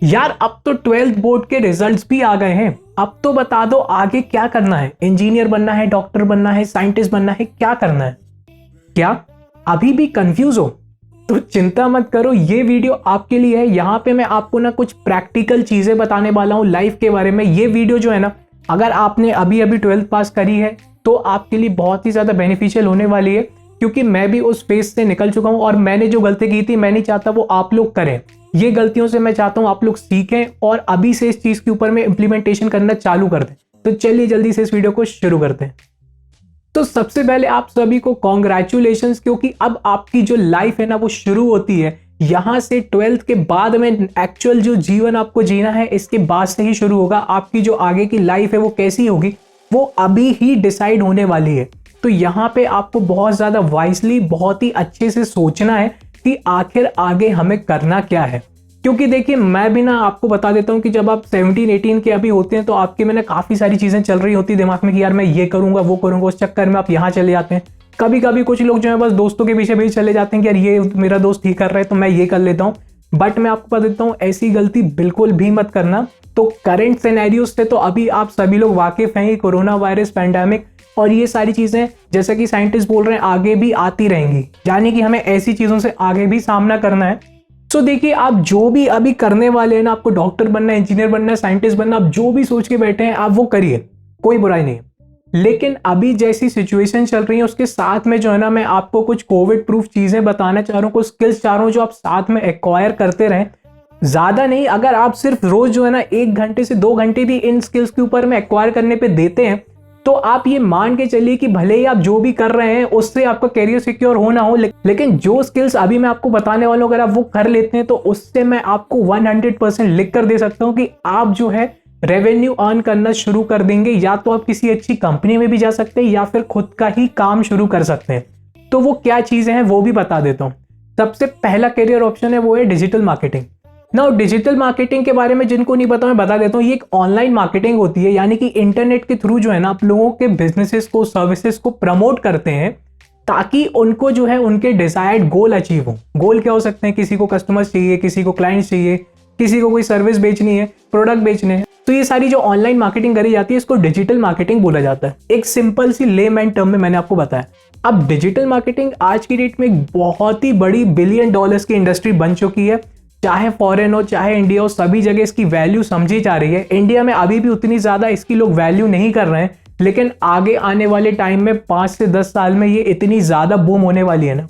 यार अब तो 12th बोर्ड के रिजल्ट्स भी आ गए हैं। अब तो बता दो आगे क्या करना है। इंजीनियर बनना है, डॉक्टर बनना है, साइंटिस्ट बनना है, क्या करना है? क्या अभी भी कंफ्यूज हो? तो चिंता मत करो, ये वीडियो आपके लिए है। यहाँ पे मैं आपको ना कुछ प्रैक्टिकल चीजें बताने वाला हूँ लाइफ के बारे में। ये वीडियो जो है ना, अगर आपने अभी अभी 12th पास करी है तो आपके लिए बहुत ही ज्यादा बेनिफिशियल होने वाली है, क्योंकि मैं भी उस फेज से निकल चुका हूँ और मैंने जो गलती की थी मैं नहीं चाहता वो आप लोग करें। ये गलतियों से मैं चाहता हूँ आप लोग सीखें और अभी से इस चीज के ऊपर में इंप्लीमेंटेशन करना चालू कर दें। तो चलिए जल्दी से इस वीडियो को शुरू करते हैं। तो सबसे पहले आप सभी को कॉन्ग्रेचुलेशंस, क्योंकि अब आपकी जो लाइफ है ना वो शुरू होती है। यहां से 12th के बाद में एक्चुअल जो जीवन आपको जीना है इसके बाद से ही शुरू होगा। आपकी जो आगे की लाइफ है वो कैसी होगी वो अभी ही डिसाइड होने वाली है। तो यहाँ पे आपको बहुत ज्यादा वाइजली, बहुत ही अच्छे से सोचना है कि आखिर आगे हमें करना क्या है। क्योंकि देखिए मैं भी ना आपको बता देता हूँ कि जब आप 17-18 के अभी होते हैं तो आपके में ना काफी सारी चीजें चल रही होती है दिमाग में कि यार मैं ये करूंगा वो करूंगा, उस चक्कर में आप यहाँ चले जाते हैं। कभी कभी कुछ लोग जो है बस दोस्तों के पीछे भी चले जाते हैं कि यार ये मेरा दोस्त ठीक कर रहा है तो मैं ये कर लेता हूँ। बट मैं आपको बता देता हूँ ऐसी गलती बिल्कुल भी मत करना। तो करंट सिनेरियो से तो अभी आप सभी लोग वाकिफ हैं, कोरोना वायरस, पैंडेमिक और ये सारी चीजें जैसा कि साइंटिस्ट बोल रहे हैं आगे भी आती रहेंगी, यानी कि हमें ऐसी चीजों से आगे भी सामना करना है। तो देखिए आप जो भी अभी करने वाले हैं ना, आपको डॉक्टर बनना है, इंजीनियर बनना है, साइंटिस्ट बनना, आप जो भी सोच के बैठे हैं आप वो करिए, कोई बुराई नहीं है। लेकिन अभी जैसी सिचुएशन चल रही है उसके साथ में जो है ना मैं आपको कुछ कोविड प्रूफ चीजें बताना चाह रहा हूँ, कुछ स्किल्स चाह रहा हूँ जो आप साथ में एक्वायर करते रहें। ज्यादा नहीं, अगर आप सिर्फ रोज जो है ना 1 घंटे से 2 घंटे भी इन स्किल्स के ऊपर में एक्वायर करने पे देते हैं तो आप ये मान के चलिए कि भले ही आप जो भी कर रहे हैं उससे आपका करियर सिक्योर हो ना हो, लेकिन जो स्किल्स अभी मैं आपको बताने वाला हूं अगर आप वो कर लेते हैं तो उससे मैं आपको 100% लिख कर दे सकता हूं कि आप जो है रेवेन्यू अर्न करना शुरू कर देंगे। या तो आप किसी अच्छी कंपनी में भी जा सकते हैं या फिर खुद का ही काम शुरू कर सकते हैं। तो वो क्या चीजें हैं वो भी बता देता हूँ। सबसे पहला करियर ऑप्शन है वो है digital marketing. Now digital marketing के बारे में जिनको नहीं पता मैं बता देता हूँ। ये एक ऑनलाइन मार्केटिंग होती है, यानी कि इंटरनेट के थ्रू जो है ना आप लोगों के बिजनेसेस को, सर्विसेज को प्रमोट करते हैं ताकि उनको जो है उनके डिजायर्ड गोल अचीव हो। गोल क्या हो सकते हैं? किसी को कस्टमर्स चाहिए, किसी को क्लाइंट्स चाहिए, किसी को कोई सर्विस बेचनी है, प्रोडक्ट बेचने हैं। तो ये सारी जो ऑनलाइन मार्केटिंग करी जाती है इसको डिजिटल मार्केटिंग बोला जाता है। एक सिंपल सी लेमैन टर्म में मैंने आपको बताया। अब डिजिटल मार्केटिंग आज की डेट में एक बहुत ही बड़ी $1 बिलियन की इंडस्ट्री बन चुकी है। चाहे फॉरेन हो चाहे इंडिया हो, सभी जगह इसकी वैल्यू समझी जा रही है। इंडिया में अभी भी उतनी ज्यादा इसकी लोग वैल्यू नहीं कर रहे हैं, लेकिन आगे आने वाले टाइम में 5 से 10 साल में ये इतनी ज्यादा बूम होने वाली है ना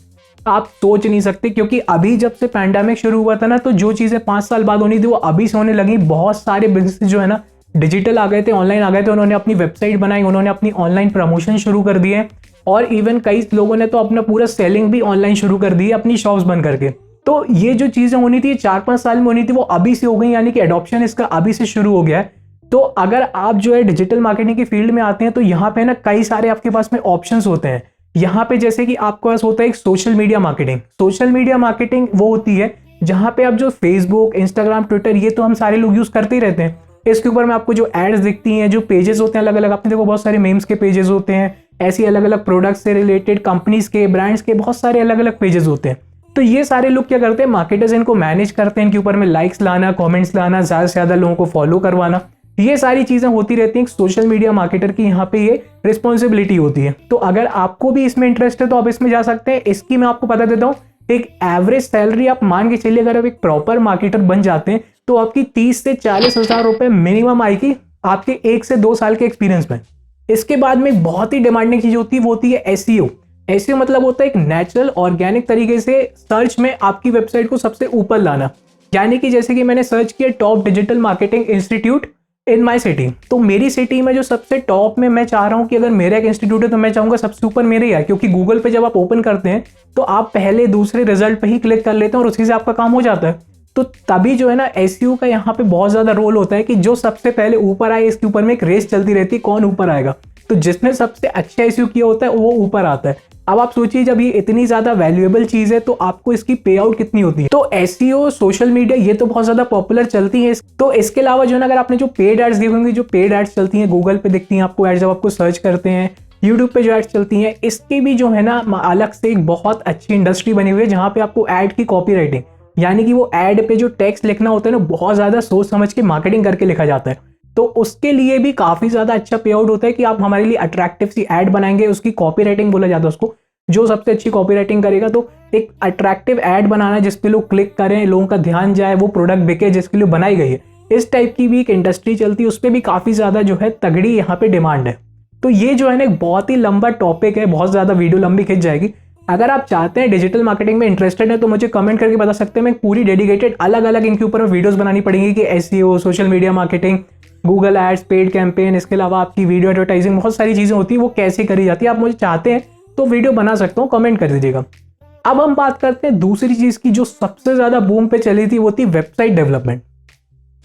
आप सोच नहीं सकते। क्योंकि अभी जब से पैंडेमिक शुरू हुआ था ना तो जो चीजें 5 साल बाद होनी थी वो अभी से होने लगी। बहुत सारे बिजनेस जो है ना डिजिटल आ गए थे, ऑनलाइन आ गए थे, उन्होंने अपनी वेबसाइट बनाई, उन्होंने अपनी ऑनलाइन प्रमोशन शुरू कर दिए और इवन कई लोगों ने तो अपना पूरा सेलिंग भी ऑनलाइन शुरू कर दी अपनी शॉप्स बंद करके। तो ये जो चीजें होनी थी 4-5 साल में होनी थी वो अभी से हो गई, यानी कि एडॉप्शन इसका अभी से शुरू हो गया है। तो अगर आप जो है डिजिटल मार्केटिंग की फील्ड में आते हैं तो यहाँ पे ना कई सारे आपके पास में ऑप्शंस होते हैं। यहाँ पे जैसे कि आपके पास होता है एक social media marketing. Social media marketing वो होती है जहाँ पे आप जो फेसबुक, इंस्टाग्राम, ट्विटर ये तो हम सारे लोग यूज करते ही रहते हैं। इसके ऊपर में आपको जो एड्स दिखती हैं, जो पेजेस होते हैं अलग अलग, आपने देखो बहुत सारे मेम्स के पेजेस होते हैं, ऐसी अलग अलग प्रोडक्ट्स से रिलेटेड, कंपनीज के, ब्रांड्स के बहुत सारे अलग अलग पेजेस होते हैं। तो ये सारे लोग क्या करते हैं, मार्केटर्स इनको मैनेज करते हैं, इनके ऊपर में लाइक्स लाना, कमेंट्स लाना, ज्यादा से ज्यादा लोगों को फॉलो करवाना, ये सारी चीजें होती रहती हैं। सोशल मीडिया मार्केटर की यहाँ पे ये रिस्पॉन्सिबिलिटी होती है। तो अगर आपको भी इसमें इंटरेस्ट है तो आप इसमें जा सकते हैं। इसकी मैं आपको बता देता हूँ, एक एवरेज सैलरी आप मान के चलिए अगर आप एक प्रॉपर मार्केटर बन जाते हैं तो आपकी 30 से 40 हजार रुपए मिनिमम आएगी आपके 1 से 2 साल के एक्सपीरियंस में। इसके बाद में बहुत ही डिमांडिंग चीज होती है, वो होती है एसईओ। एसईओ मतलब होता है एक नेचुरल ऑर्गेनिक तरीके से सर्च में आपकी वेबसाइट को सबसे ऊपर लाना। यानी कि जैसे कि मैंने सर्च किया top digital marketing institute in my city, तो मेरी सिटी में जो सबसे टॉप में मैं चाह रहा हूं कि अगर मेरा एक इंस्टीट्यूट है तो मैं चाहूंगा सबसे ऊपर मेरे ही है। क्योंकि गूगल पे जब आप ओपन करते हैं तो आप पहले दूसरे रिजल्ट पे ही क्लिक कर लेते हैं और उसी से आपका काम हो जाता है। तो तभी जो है ना एसईओ का यहाँ पे बहुत ज्यादा रोल होता है कि जो सबसे पहले ऊपर आए, इसके ऊपर में एक रेस चलती रहती है कौन ऊपर आएगा। तो जिसने सबसे अच्छा एसईओ किया होता है वो ऊपर आता है। अब आप सोचिए जब ये इतनी ज्यादा वैल्यूएबल चीज है तो आपको इसकी पे आउट कितनी होती है। तो एसईओ, सोशल मीडिया ये तो बहुत ज्यादा पॉपुलर चलती है। तो इसके अलावा जो है ना अगर आपने जो पेड एड्स देखी होंगी, जो पेड एड्स चलती हैं गूगल पे दिखती हैं आपको एड्स, जब आपको सर्च करते हैं, यूट्यूब पे जो एड्स चलती हैं, इसकी भी जो है ना अलग से एक बहुत अच्छी इंडस्ट्री बनी हुई है जहां पे आपको एड की कॉपी राइटिंग, यानी कि वो ऐड पे जो टेक्स्ट लिखना होता है ना, बहुत ज़्यादा सोच समझ के मार्केटिंग करके लिखा जाता है। तो उसके लिए भी काफ़ी ज़्यादा अच्छा पे आउट होता है कि आप हमारे लिए अट्रैक्टिव सी ऐड बनाएंगे, उसकी कॉपी राइटिंग बोला जाता है उसको। जो सबसे अच्छी कॉपी राइटिंग करेगा, तो एक अट्रैक्टिव ऐड बनाना जिस पे लोग क्लिक करें, लोगों का ध्यान जाए, वो प्रोडक्ट बिके जिसके लिए बनाई गई है। इस टाइप की भी एक इंडस्ट्री चलती है, उस पर भी काफ़ी ज़्यादा जो है तगड़ी यहाँ पे डिमांड है। तो ये जो है ना एक बहुत ही लंबा टॉपिक है, बहुत ज़्यादा वीडियो लंबी खिंच जाएगी। अगर आप चाहते हैं डिजिटल मार्केटिंग में इंटरेस्टेड है तो मुझे कमेंट करके बता सकते हैं। मैं पूरी डेडिकेटेड अलग अलग इनके ऊपर वीडियोस बनानी पड़ेंगी कि SEO, social media marketing, Google ads, paid campaign, इसके अलावा आपकी वीडियो एडवर्टाइजिंग, बहुत सारी चीज़ें होती है, वो कैसे करी जाती है। आप मुझे चाहते हैं तो वीडियो बना सकता हूँ, कमेंट कर दीजिएगा। अब हम बात करते हैं दूसरी चीज़ की जो सबसे ज़्यादा बूम पे चली थी, वो थी वेबसाइट डेवलपमेंट।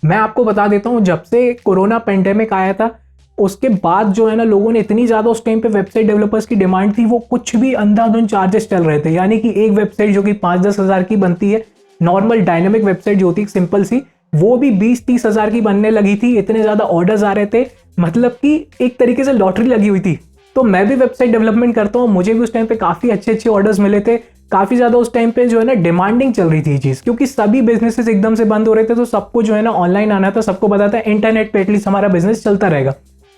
मैं आपको बता देता हूँ, जब से कोरोना पेंडेमिक आया था उसके बाद जो है ना, लोगों ने इतनी ज़्यादा उस टाइम पे वेबसाइट डेवलपर्स की डिमांड थी, वो कुछ भी अंधाधुंध चार्जेस चल रहे थे। यानी कि एक वेबसाइट जो कि 5-10 हज़ार की बनती है, नॉर्मल डायनेमिक वेबसाइट जो होती है सिंपल सी, वो भी 20-30 हज़ार की बनने लगी थी। इतने ज़्यादा ऑर्डर्स आ रहे थे, मतलब कि एक तरीके से लॉटरी लगी हुई थी। तो मैं भी वेबसाइट डेवलपमेंट करता हूँ, मुझे भी उस टाइम पे काफ़ी अच्छे अच्छे ऑर्डर्स मिले थे। काफ़ी ज़्यादा उस टाइम पे जो है ना डिमांडिंग चल रही थी ये चीज़, क्योंकि सभी बिजनेसेस एकदम से बंद हो रहे थे, तो सबको जो है ना ऑनलाइन आना था। सबको पता था इंटरनेट पे एटलीस्ट हमारा बिजनेस चलता रहेगा।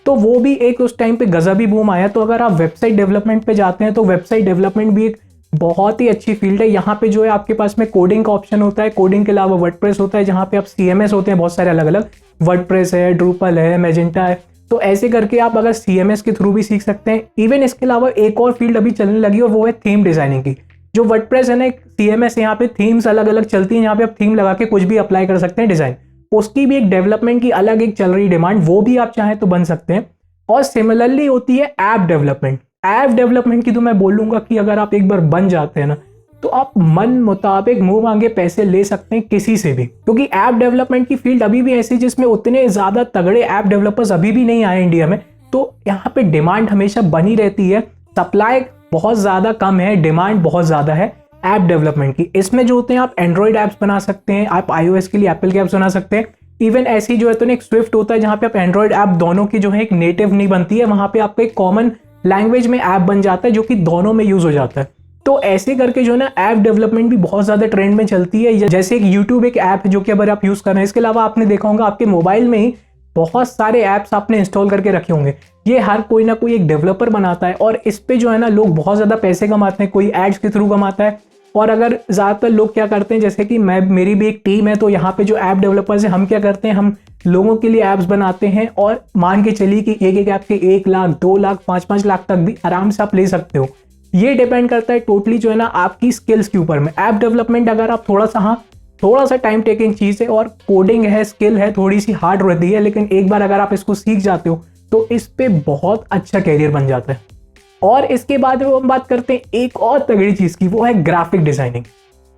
तो वो भी एक उस टाइम पे गजबी बूम आया। तो अगर आप वेबसाइट डेवलपमेंट पे जाते हैं तो वेबसाइट डेवलपमेंट भी एक बहुत ही अच्छी फील्ड है। यहाँ पे जो है आपके पास में कोडिंग का ऑप्शन होता है, कोडिंग के अलावा वर्डप्रेस होता है, जहाँ पे आप CMS होते हैं बहुत सारे अलग अलग, वर्डप्रेस है, ड्रूपल है, मैजेंटा है। तो ऐसे करके आप अगर CMS के थ्रू भी सीख सकते हैं। इवन इसके अलावा एक और फील्ड अभी चलने लगी और वो है थीम डिजाइनिंग की। जो वर्डप्रेस है ना, एक CMS है, यहाँ पे थीम्स अलग अलग चलती हैं, यहाँ पे आप थीम लगा के कुछ भी अप्लाई कर सकते हैं डिजाइन। उसकी भी एक डेवलपमेंट की अलग एक चल रही डिमांड, वो भी आप चाहें तो बन सकते हैं। और सिमिलरली होती है ऐप डेवलपमेंट। ऐप डेवलपमेंट की तो मैं बोलूंगा कि अगर आप एक बार बन जाते हैं ना, तो आप मन मुताबिक मुंह मांगे पैसे ले सकते हैं किसी से भी, क्योंकि ऐप डेवलपमेंट की फील्ड अभी भी ऐसी जिसमें उतने ज्यादा तगड़े ऐप डेवलपर्स अभी भी नहीं आए इंडिया में। तो यहाँ पे डिमांड हमेशा बनी रहती है, सप्लाई बहुत ज्यादा कम है, डिमांड बहुत ज्यादा है ऐप डेवलपमेंट की। इसमें जो होते हैं, आप एंड्रॉइड ऐप्स बना सकते हैं, आप iOS के लिए एप्पल के ऐप्स बना सकते हैं। इवन ऐसी जो है तो एक स्विफ्ट होता है, जहाँ पे आप एंड्रॉइड ऐप दोनों की जो है एक नेटिव नहीं बनती है, वहां पे आपका एक कॉमन लैंग्वेज में ऐप बन जाता है जो कि दोनों में यूज हो जाता है। तो ऐसे करके जो है ना ऐप डेवलपमेंट भी बहुत ज्यादा ट्रेंड में चलती है। जैसे एक यूट्यूब एक ऐप है जो कि अगर आप यूज कर रहे हैं, इसके अलावा आपने देखा होगा आपके मोबाइल में ही बहुत सारे ऐप्स आपने इंस्टॉल करके रखे होंगे। ये हर कोई ना कोई एक डेवलपर बनाता है और इस पे जो है ना लोग बहुत ज्यादा पैसे कमाते हैं, कोई एड्स के थ्रू कमाता है। और अगर ज़्यादातर लोग क्या करते हैं, जैसे कि मेरी भी एक टीम है, तो यहाँ पे जो ऐप डेवलपर्स हैं, हम क्या करते हैं, हम लोगों के लिए ऐप्स बनाते हैं। और मान के चलिए कि एक एक ऐप के 1 लाख, 2 लाख, 5-5 लाख तक भी आराम से आप ले सकते हो। ये डिपेंड करता है टोटली जो है ना आपकी स्किल्स के ऊपर में। ऐप डेवलपमेंट अगर आप थोड़ा सा टाइम टेकिंग चीज़ है और कोडिंग है, स्किल है, थोड़ी सी हार्ड रहती है, लेकिन एक बार अगर आप इसको सीख जाते हो तो इस पे बहुत अच्छा कैरियर बन जाता है। और इसके बाद हम बात करते हैं एक और तगड़ी चीज की, वो है graphic designing.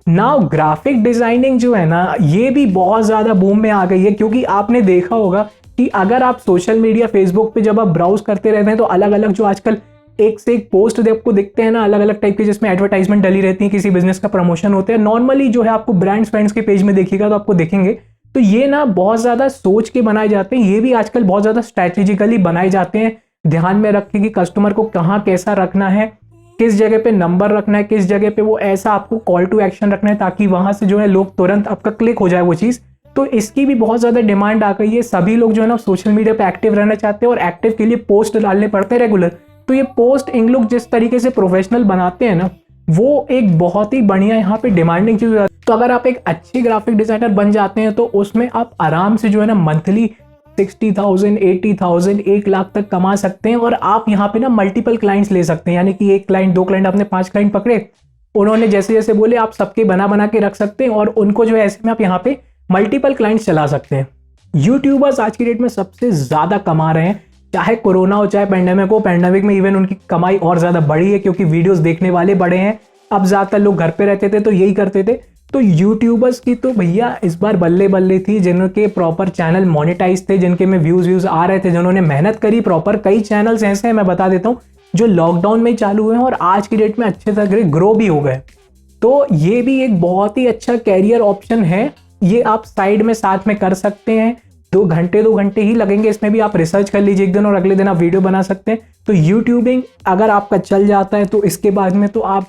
Now graphic designing जो है ना, ये भी बहुत ज्यादा बूम में आ गई है, क्योंकि आपने देखा होगा कि अगर आप सोशल मीडिया फेसबुक पे जब आप ब्राउज करते रहते हैं तो अलग अलग जो आजकल एक से एक पोस्ट आपको दिखते हैं ना, अलग अलग टाइप के, जिसमें एडवर्टाइजमेंट डली रहती है, किसी बिजनेस का प्रमोशन होता है। नॉर्मली जो है आपको ब्रांड्स फ्रेंड्स के पेज में देखिएगा तो आपको दिखेंगे। तो ये ना बहुत ज्यादा सोच के बनाए जाते हैं, ये भी आजकल बहुत ज्यादा स्ट्रेटेजिकली बनाए जाते हैं, ध्यान में रख के कि कस्टमर को कहाँ कैसा रखना है, किस जगह पे नंबर रखना है, किस जगह पे वो ऐसा आपको कॉल टू एक्शन रखना है, ताकि वहां से जो है लोग तुरंत आपका क्लिक हो जाए वो चीज़। तो इसकी भी बहुत ज़्यादा डिमांड आ गई है। सभी लोग जो है ना सोशल मीडिया पे एक्टिव रहना चाहते हैं और एक्टिव के लिए पोस्ट डालने पड़ते हैं रेगुलर। तो ये पोस्ट इन लोग जिस तरीके से प्रोफेशनल बनाते हैं ना, वो एक बहुत ही बढ़िया यहाँ पे डिमांडिंग चीज़ हो जाती है। तो अगर आप एक अच्छी ग्राफिक डिजाइनर बन जाते हैं तो उसमें आप आराम से जो है ना मंथली 60,000, 80,000, 1 लाख तक कमा सकते हैं। और आप यहाँ पे ना मल्टीपल क्लाइंट्स ले सकते हैं, यानी कि 1 क्लाइंट, 2 क्लाइंट, आपने 5 क्लाइंट पकड़े, उन्होंने जैसे जैसे बोले आप सबके बना के रख सकते हैं और उनको जो है ऐसे में आप यहाँ पे मल्टीपल क्लाइंट्स चला सकते हैं। यूट्यूबर्स आज की डेट में सबसे ज्यादा कमा रहे हैं, चाहे कोरोना हो चाहे पेंडेमिक हो। पेंडेमिक में इवन उनकी कमाई और ज्यादा बढ़ी है, क्योंकि वीडियोस देखने वाले बढ़े हैं। अब ज्यादातर लोग घर पे रहते थे तो यही करते थे। तो यूट्यूबर्स की तो भैया इस बार बल्ले बल्ले थी, जिनके प्रॉपर चैनल मोनेटाइज थे, जिनके में व्यूज आ रहे थे, जिन्होंने मेहनत करी प्रॉपर। कई चैनल्स ऐसे हैं, मैं बता देता हूँ, जो लॉकडाउन में ही चालू हुए हैं और आज की डेट में अच्छे तक ग्रो भी हो गए। तो ये भी एक बहुत ही अच्छा कैरियर ऑप्शन है, ये आप साइड में साथ में कर सकते हैं। 2 घंटे ही लगेंगे, इसमें भी आप रिसर्च कर लीजिए एक दिन और अगले दिन आप वीडियो बना सकते हैं। तो यूट्यूबिंग अगर आपका चल जाता है तो इसके बाद में तो आप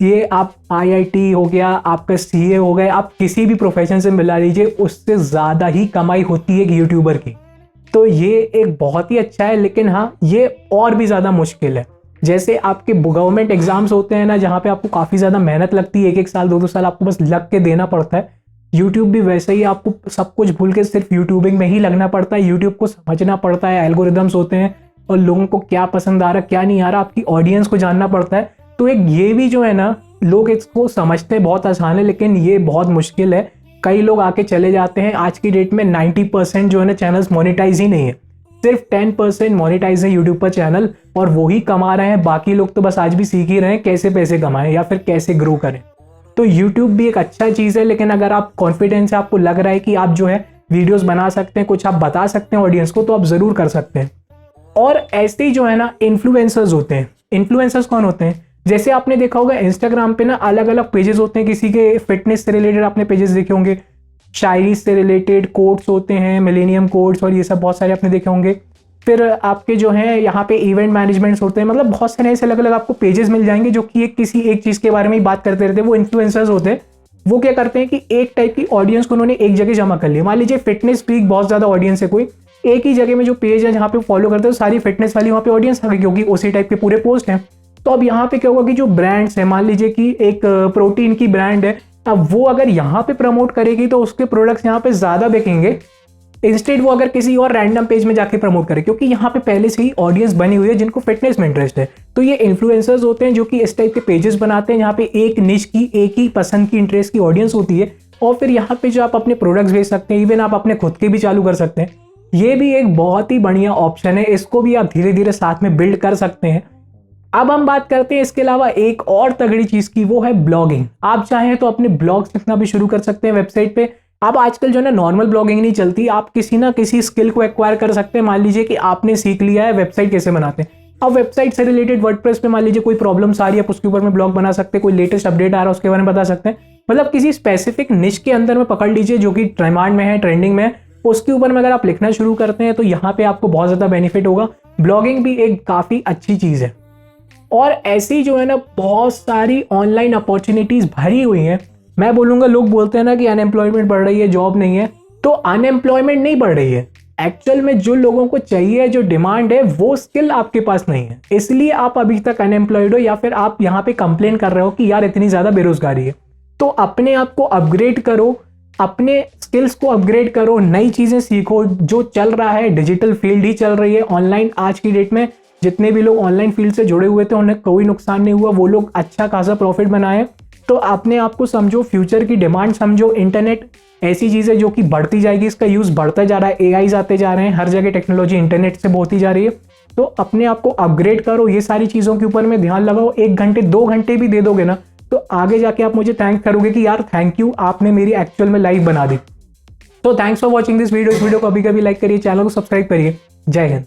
ये आप IIT हो गया, आपका CA हो गया, आप किसी भी प्रोफेशन से मिला लीजिए, उससे ज़्यादा ही कमाई होती है एक यूट्यूबर की। तो ये एक बहुत ही अच्छा है, लेकिन हाँ ये और भी ज़्यादा मुश्किल है। जैसे आपके गवर्नमेंट एग्जाम्स होते हैं ना, जहाँ पे आपको काफ़ी ज़्यादा मेहनत लगती है, 1-1 साल 2-2 साल आपको बस लग के देना पड़ता है। यूट्यूब भी वैसे ही, आपको सब कुछ भूल के सिर्फ यूट्यूबिंग में ही लगना पड़ता है। यूट्यूब को समझना पड़ता है, एल्गोरिदम्स होते हैं और लोगों को क्या पसंद आ रहा क्या नहीं आ रहा, आपकी ऑडियंस को जानना पड़ता है। तो एक ये भी जो है ना, लोग इसको समझते हैं बहुत आसान है, लेकिन ये बहुत मुश्किल है। कई लोग आके चले जाते हैं। आज की डेट में 90% जो है ना चैनल्स मोनेटाइज ही नहीं है, सिर्फ 10% मोनेटाइज है यूट्यूब पर चैनल, और वो ही कमा रहे हैं। बाकी लोग तो बस आज भी सीख ही रहे हैं कैसे पैसे कमाएं या फिर कैसे ग्रो करें। तो यूट्यूब भी एक अच्छा चीज़ है, लेकिन अगर आप कॉन्फिडेंस है, आपको लग रहा है कि आप जो है वीडियोस बना सकते हैं, कुछ आप बता सकते हैं ऑडियंस को, तो आप ज़रूर कर सकते हैं। और ऐसे ही जो है ना इन्फ्लुएंसर्स होते हैं। इन्फ्लुएंसर्स कौन होते हैं? जैसे आपने देखा होगा इंस्टाग्राम पे ना अलग अलग पेजेस होते हैं, किसी के फिटनेस से रिलेटेड आपने पेजेस देखे होंगे, शायरी से रिलेटेड कोट्स होते हैं, मिलेनियम कोट्स और ये सब बहुत सारे आपने देखे होंगे। फिर आपके जो है यहाँ पे इवेंट मैनेजमेंट्स होते हैं, मतलब बहुत सारे ऐसे अलग अलग आपको पेजेस मिल जाएंगे जो कि किसी एक चीज़ के बारे में ही बात करते रहते हैं। वो इन्फ्लुएंसर्स होते हैं। वो क्या करते हैं कि एक टाइप की ऑडियंस को उन्होंने एक जगह जमा कर लिया। मान लीजिए फिटनेस की बहुत ज़्यादा ऑडियंस है, कोई एक ही जगह में जो पेज है जहाँ पे फॉलो करते हैं सारी फिटनेस वाली वहाँ पे ऑडियंस आ गई, क्योंकि उसी टाइप के पूरे पोस्ट हैं। तो अब यहाँ पे क्या होगा कि जो ब्रांड्स है, मान लीजिए कि एक प्रोटीन की ब्रांड है, अब वो अगर यहाँ पे प्रमोट करेगी तो उसके प्रोडक्ट्स यहाँ पे ज़्यादा बिकेंगे, इंस्टेड वो अगर किसी और रैंडम पेज में जाके प्रमोट करे, क्योंकि यहाँ पे पहले से ही ऑडियंस बनी हुई है जिनको फिटनेस में इंटरेस्ट है। तो ये इन्फ्लुएंसर्स होते हैं जो कि इस टाइप के पेजेस बनाते हैं, यहाँ पे एक निश की, एक ही पसंद की, इंटरेस्ट की ऑडियंस होती है, और फिर यहाँ पे जो आप अपने प्रोडक्ट्स बेच सकते हैं, इवन आप अपने खुद के भी चालू कर सकते हैं। ये भी एक बहुत ही बढ़िया ऑप्शन है, इसको भी आप धीरे धीरे साथ में बिल्ड कर सकते हैं। अब हम बात करते हैं इसके अलावा एक और तगड़ी चीज की, वो है ब्लॉगिंग। आप चाहें तो अपने ब्लॉग्स लिखना भी शुरू कर सकते हैं वेबसाइट पे। अब आजकल जो है ना नॉर्मल ब्लॉगिंग नहीं चलती, आप किसी ना किसी स्किल को एक्वायर कर सकते हैं। मान लीजिए कि आपने सीख लिया है वेबसाइट कैसे बनाते हैं, अब वेबसाइट से रिलेटेड वर्डप्रेस पे मान लीजिए कोई प्रॉब्लम्स आ रही है, आप उसके ऊपर में ब्लॉग बना सकते हैं, कोई लेटेस्ट अपडेट आ रहा है उसके बारे में बता सकते हैं। मतलब किसी स्पेसिफिक निश के अंदर में पकड़ लीजिए जो कि डिमांड में है, ट्रेंडिंग में है, उसके ऊपर में अगर आप लिखना शुरू करते हैं तो यहाँ पे आपको बहुत ज़्यादा बेनिफिट होगा। ब्लॉगिंग भी एक काफ़ी अच्छी चीज़ है। और ऐसी जो है ना बहुत सारी ऑनलाइन अपॉर्चुनिटीज़ भरी हुई हैं। मैं बोलूँगा, लोग बोलते हैं ना कि अनएम्प्लॉयमेंट बढ़ रही है, जॉब नहीं है, तो अनएम्प्लॉयमेंट नहीं बढ़ रही है। एक्चुअल में जो लोगों को चाहिए, जो डिमांड है, वो स्किल आपके पास नहीं है, इसलिए आप अभी तक अनएम्प्लॉयड हो, या फिर आप यहाँ पे कंप्लेन कर रहे हो कि यार इतनी ज़्यादा बेरोजगारी है। तो अपने आप को अपग्रेड करो, अपने स्किल्स को अपग्रेड करो, नई चीज़ें सीखो। जो चल रहा है, डिजिटल फील्ड ही चल रही है ऑनलाइन। आज की डेट में जितने भी लोग ऑनलाइन फील्ड से जुड़े हुए थे उन्हें कोई नुकसान नहीं हुआ, वो लोग अच्छा खासा प्रॉफिट बनाए। तो अपने आप को समझो, फ्यूचर की डिमांड समझो। इंटरनेट ऐसी चीज़ है जो कि बढ़ती जाएगी, इसका यूज़ बढ़ता जा रहा है, एआईज आते जा रहे हैं, हर जगह टेक्नोलॉजी इंटरनेट से होती जा रही है। तो अपने आप को अपग्रेड करो, ये सारी चीज़ों के ऊपर में ध्यान लगाओ। 1 घंटे 2 घंटे भी दे दोगे ना, तो आगे जाके आप मुझे थैंक करोगे कि यार थैंक यू, आपने मेरी एक्चुअल में लाइफ बना दी। तो thanks for watching this video. इस वीडियो को अभी कभी लाइक करिए, चैनल को सब्सक्राइब करिए। जय हिंद।